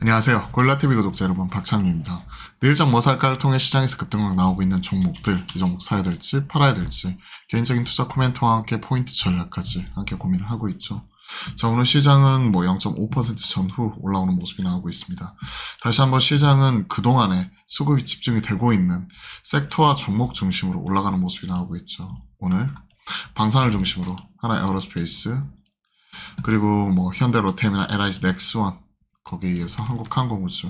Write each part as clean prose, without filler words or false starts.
안녕하세요. 골라TV 구독자 여러분, 박찬규입니다. 내일장 뭐 살까를 통해 시장에서 급등락 나오고 있는 종목들, 이 종목 사야 될지 팔아야 될지 개인적인 투자 코멘트와 함께 포인트 전략까지 함께 고민을 하고 있죠. 자, 오늘 시장은 0.5% 전후 올라오는 모습이 나오고 있습니다. 다시 한번 시장은 그동안에 수급이 집중이 되고 있는 섹터와 종목 중심으로 올라가는 모습이 나오고 있죠. 오늘 방산을 중심으로 하나 에어로스페이스, 그리고 현대로템이나 LIG 넥스원, 거기에 의해서 한국항공우주.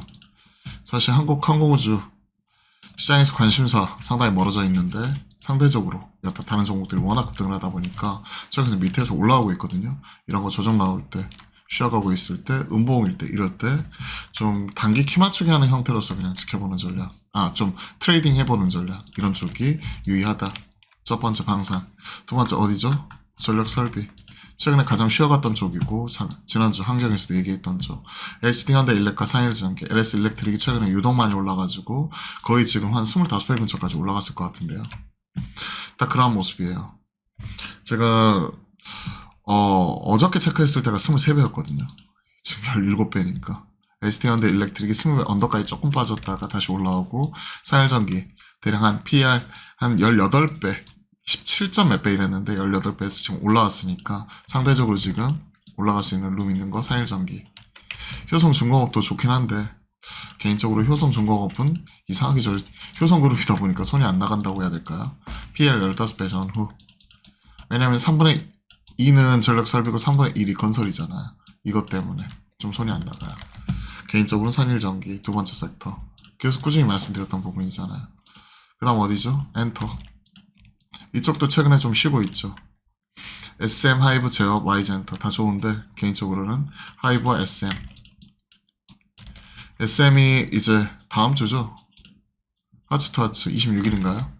사실 한국항공우주 시장에서 관심사 상당히 멀어져 있는데 상대적으로 여타 다른 종목들이 워낙 급등을 하다 보니까 저기서 밑에서 올라오고 있거든요. 이런 거 조정 나올 때, 쉬어가고 있을 때, 음봉일 때, 이럴 때 좀 단기 키 맞추기 하는 형태로서 그냥 지켜보는 전략, 좀 트레이딩 해보는 전략, 이런 쪽이 유의하다. 첫 번째 방산, 두 번째 어디죠? 전력 설비. 최근에 가장 쉬어갔던 쪽이고, 지난주 환경에서도 얘기했던 쪽. HD현대 일렉과 산일전기, LS 일렉트릭이 최근에 유독 많이 올라가지고 거의 지금 한 25배 근처까지 올라갔을 것 같은데요. 딱 그런 모습이에요. 제가 어저께 체크했을 때가 23배였거든요. 지금 17배니까. HD현대 일렉트릭이 20배 언더까지 조금 빠졌다가 다시 올라오고, 산일전기 대략 한 PR 한 18배, 17점 몇 배 이랬는데 18배에서 지금 올라왔으니까 상대적으로 지금 올라갈 수 있는 룸 있는 거 산일전기. 효성중공업도 좋긴 한데 개인적으로 효성중공업은 이상하게 효성그룹이다 보니까 손이 안 나간다고 해야 될까요? PL 15배 전후. 왜냐면 3분의 2는 전력설비고 3분의 1이 건설이잖아요. 이것 때문에 좀 손이 안 나가요. 개인적으로는 산일전기 두 번째 섹터. 계속 꾸준히 말씀드렸던 부분이잖아요. 그 다음 어디죠? 엔터. 이쪽도 최근에 좀 쉬고 있죠. SM, 하이브, 제어, Y젠터 다 좋은데 개인적으로는 하이브와 SM. SM이 이제 다음 주죠. 하츠 투 하츠 26일인가요?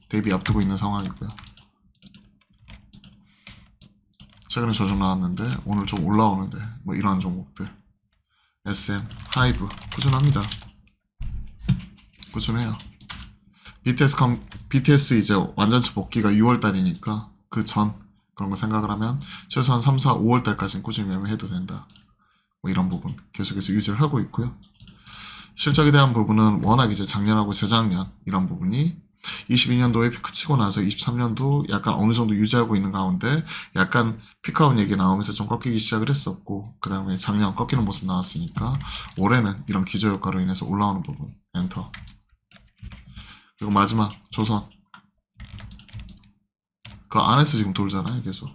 데뷔 앞두고 있는 상황이고요. 최근에 조정 나왔는데 오늘 좀 올라오는데 이러한 종목들. SM, 하이브 꾸준합니다. 꾸준해요. BTS 이제 완전체 복귀가 6월달이니까 그 전 그런 거 생각을 하면 최소한 3, 4, 5월달까지는 꾸준히 매매해도 된다. 이런 부분 계속해서 유지를 하고 있고요. 실적에 대한 부분은 워낙 이제 작년하고 재작년 이런 부분이 22년도에 피크 치고 나서 23년도 약간 어느 정도 유지하고 있는 가운데 약간 피크아웃 얘기 나오면서 좀 꺾이기 시작을 했었고, 그 다음에 작년 꺾이는 모습 나왔으니까 올해는 이런 기저효과로 인해서 올라오는 부분 엔터. 그리고 마지막 조선, 그 안에서 지금 돌잖아요. 계속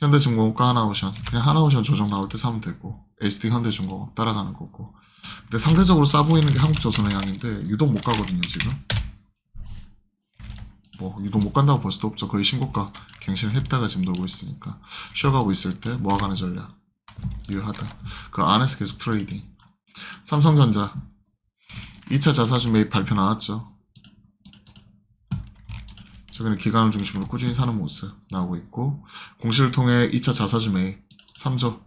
현대중공업과 하나오션, 그냥 하나오션 조정 나올 때 사면 되고 SD 현대중공업 따라가는 거고. 근데 상대적으로 싸 보이는 게 한국조선의 양인데 유독 못 가거든요. 지금 유독 못 간다고 볼 수도 없죠. 거의 신고가 갱신을 했다가 지금 놀고 있으니까 쉬어가고 있을 때 모아가는 전략 유효하다. 그 안에서 계속 트레이딩. 삼성전자 2차 자사주 매입 발표 나왔죠. 최근에 기관을 중심으로 꾸준히 사는 모습 나오고 있고, 공시를 통해 2차 자사주 매입 3조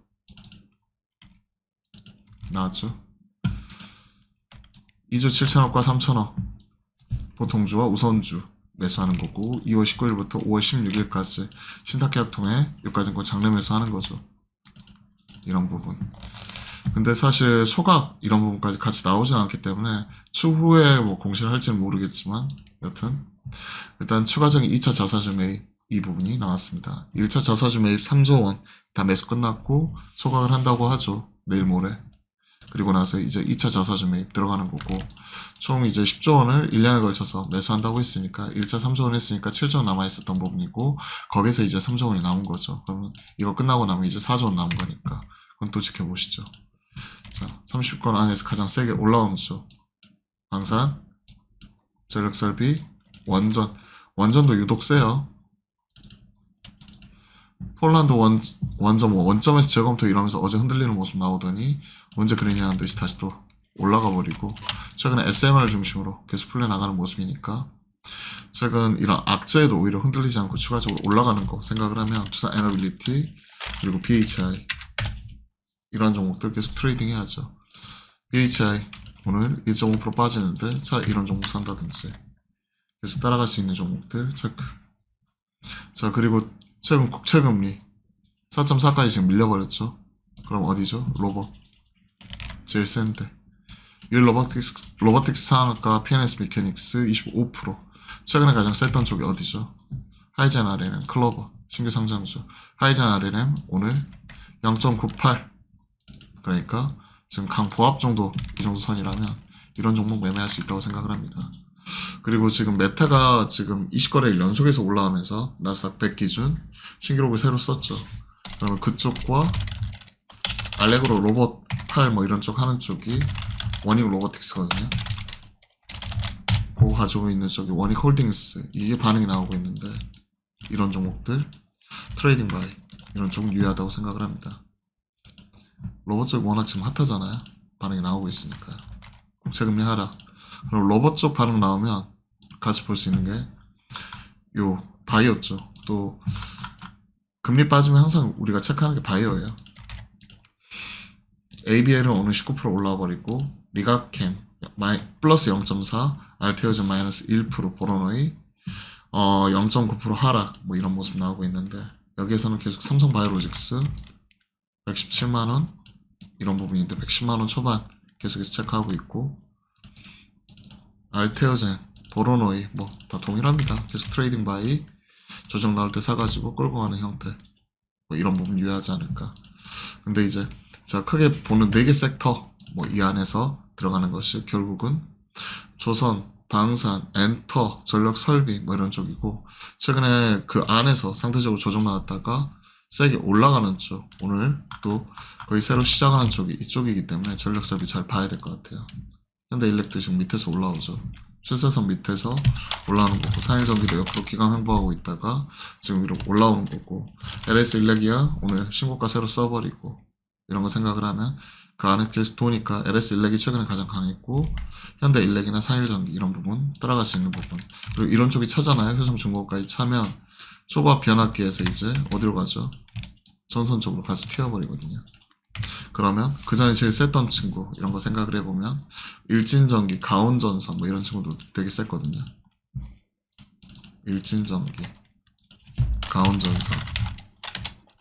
나왔죠. 2조 7천억과 3천억 보통주와 우선주 매수하는 거고, 2월 19일부터 5월 16일까지 신탁계약 통해 유가증권 장내 매수하는 거죠. 이런 부분. 근데 사실 소각 이런 부분까지 같이 나오진 않기 때문에 추후에 공시를 할지는 모르겠지만 여튼 일단 추가적인 2차 자사주 매입 이 부분이 나왔습니다. 1차 자사주 매입 3조 원 다 매수 끝났고 소각을 한다고 하죠. 내일 모레. 그리고 나서 이제 2차 자사주 매입 들어가는 거고, 총 이제 10조 원을 1년에 걸쳐서 매수한다고 했으니까 1차 3조 원 했으니까 7조 원 남아있었던 부분이고, 거기서 이제 3조 원이 남은 거죠. 그러면 이거 끝나고 나면 이제 4조 원 남은 거니까 그건 또 지켜보시죠. 자, 30권 안에서 가장 세게 올라오는 쪽 방산, 전력설비, 원전도 유독 세요. 폴란드 원점 원점에서 재검토 이러면서 어제 흔들리는 모습 나오더니 언제 그러냐는 듯이 다시 또 올라가 버리고, 최근에 SMR을 중심으로 계속 풀려나가는 모습이니까 최근 이런 악재에도 오히려 흔들리지 않고 추가적으로 올라가는 거 생각을 하면 두산 에너빌리티 그리고 BHI 이런 종목들 계속 트레이딩 해야죠. BHI 오늘 1.5% 빠지는데 차라리 이런 종목 산다든지 계속 따라갈 수 있는 종목들 체크. 자, 그리고 최근 국채금리 4.4까지 지금 밀려버렸죠. 그럼 어디죠? 로봇. 제일 센데. 이 로보틱스 산업과 PNS 미케닉스 25%. 최근에 가장 셌던 쪽이 어디죠? 하이젠 RNM, 클로버, 신규 상장주. 하이젠 RNM 오늘 0.98. 그러니까 지금 강보합 정도, 이 정도 선이라면 이런 종목 매매할 수 있다고 생각을 합니다. 그리고 지금 메타가 지금 20거래일 연속해서 올라오면서 나스닥 100 기준 신기록을 새로 썼죠. 그러면 그쪽과 알렉으로 로봇 팔 뭐 이런 쪽 하는 쪽이 원익 로보틱스거든요. 그거 가지고 있는 쪽이 원익 홀딩스, 이게 반응이 나오고 있는데 이런 종목들 트레이딩 바이 이런 쪽 유의하다고 생각을 합니다. 로봇 쪽 워낙 지금 핫하잖아요. 반응이 나오고 있으니까요. 국채금리 하락. 그럼 로봇 쪽 반응 나오면 같이 볼 수 있는 게 요 바이오 쪽. 또 금리 빠지면 항상 우리가 체크하는 게 바이오예요. ABL은 오늘 19% 올라와 버리고 리가캠 플러스 0.4, 알테오젠 마이너스 1%, 보로노이 0.9% 하락 뭐 이런 모습 나오고 있는데 여기에서는 계속 삼성바이오로직스 117만원 이런 부분인데 110만원 초반 계속해서 체크하고 있고 알테오젠, 보로노이 뭐 다 동일합니다. 계속 트레이딩 바이 조정 나올 때 사가지고 끌고 가는 형태 뭐 이런 부분 유의하지 않을까. 근데 이제 제가 크게 보는 4개 섹터 뭐 이 안에서 들어가는 것이 결국은 조선, 방산, 엔터, 전력 설비 뭐 이런 쪽이고 최근에 그 안에서 상대적으로 조정 나왔다가 세게 올라가는 쪽 오늘 또 거의 새로 시작하는 쪽이 이쪽이기 때문에 전력 설비 잘 봐야 될 것 같아요. 현대일렉도 지금 밑에서 올라오죠. 추세선 밑에서 올라오는 거고 산일전기도 옆으로 기강 횡보하고 있다가 지금 위로 올라오는 거고 LS일렉이야 오늘 신고가 새로 써버리고 이런 거 생각을 하면 그 안에 계속 도니까 LS일렉이 최근에 가장 강했고 현대일렉이나 산일전기 이런 부분 따라갈 수 있는 부분 그리고 이런 쪽이 차잖아요. 효성중공업까지 차면 초과 변압기에서 이제 어디로 가죠? 전선 쪽으로 가서 튀어버리거든요. 그러면 그 전에 제일 셌던 친구 이런 거 생각을 해보면 일진전기, 가온전선 뭐 이런 친구도 되게 셌거든요. 일진전기, 가온전선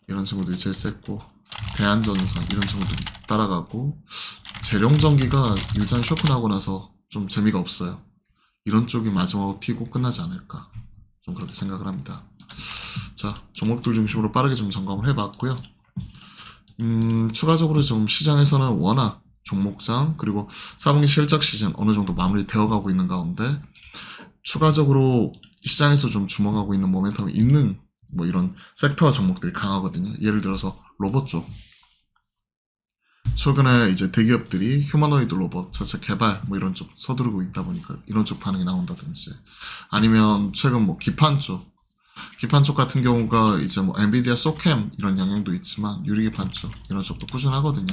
이런 친구들이 제일 셌고 대한전선 이런 친구들이 따라가고 재룡전기가 일장 쇼크 나고 나서 좀 재미가 없어요. 이런 쪽이 마지막으로 튀고 끝나지 않을까 좀 그렇게 생각을 합니다. 자, 종목들 중심으로 빠르게 좀 점검을 해봤고요. 추가적으로 좀 시장에서는 워낙 종목장 그리고 4분기 실적 시즌 어느 정도 마무리 되어가고 있는 가운데 추가적으로 시장에서 좀 주목하고 있는 모멘텀이 있는 뭐 이런 섹터와 종목들이 강하거든요. 예를 들어서 로봇 쪽. 최근에 이제 대기업들이 휴머노이드 로봇 자체 개발 뭐 이런 쪽 서두르고 있다 보니까 이런 쪽 반응이 나온다든지 아니면 최근 뭐 기판 쪽 같은 경우가 이제 뭐 엔비디아 소캠 이런 영향도 있지만 유리기판 쪽 이런 쪽도 꾸준하거든요.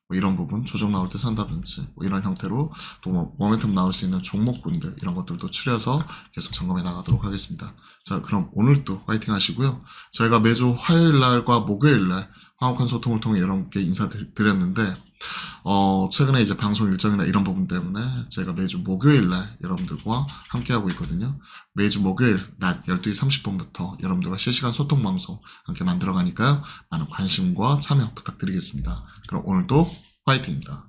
뭐 이런 부분 조정 나올 때 산다든지 뭐 이런 형태로 또 뭐 모멘텀 나올 수 있는 종목군들 이런 것들도 추려서 계속 점검해 나가도록 하겠습니다. 자, 그럼 오늘도 화이팅 하시고요. 저희가 매주 화요일 날과 목요일 날 화목한 소통을 통해 여러분께 인사드렸는데 최근에 이제 방송 일정이나 이런 부분 때문에 제가 매주 목요일 날 여러분들과 함께하고 있거든요. 매주 목요일 낮 12시 30분부터 여러분들과 실시간 소통 방송 함께 만들어 가니까요. 많은 관심과 참여 부탁드리겠습니다. 그럼 오늘도 화이팅입니다.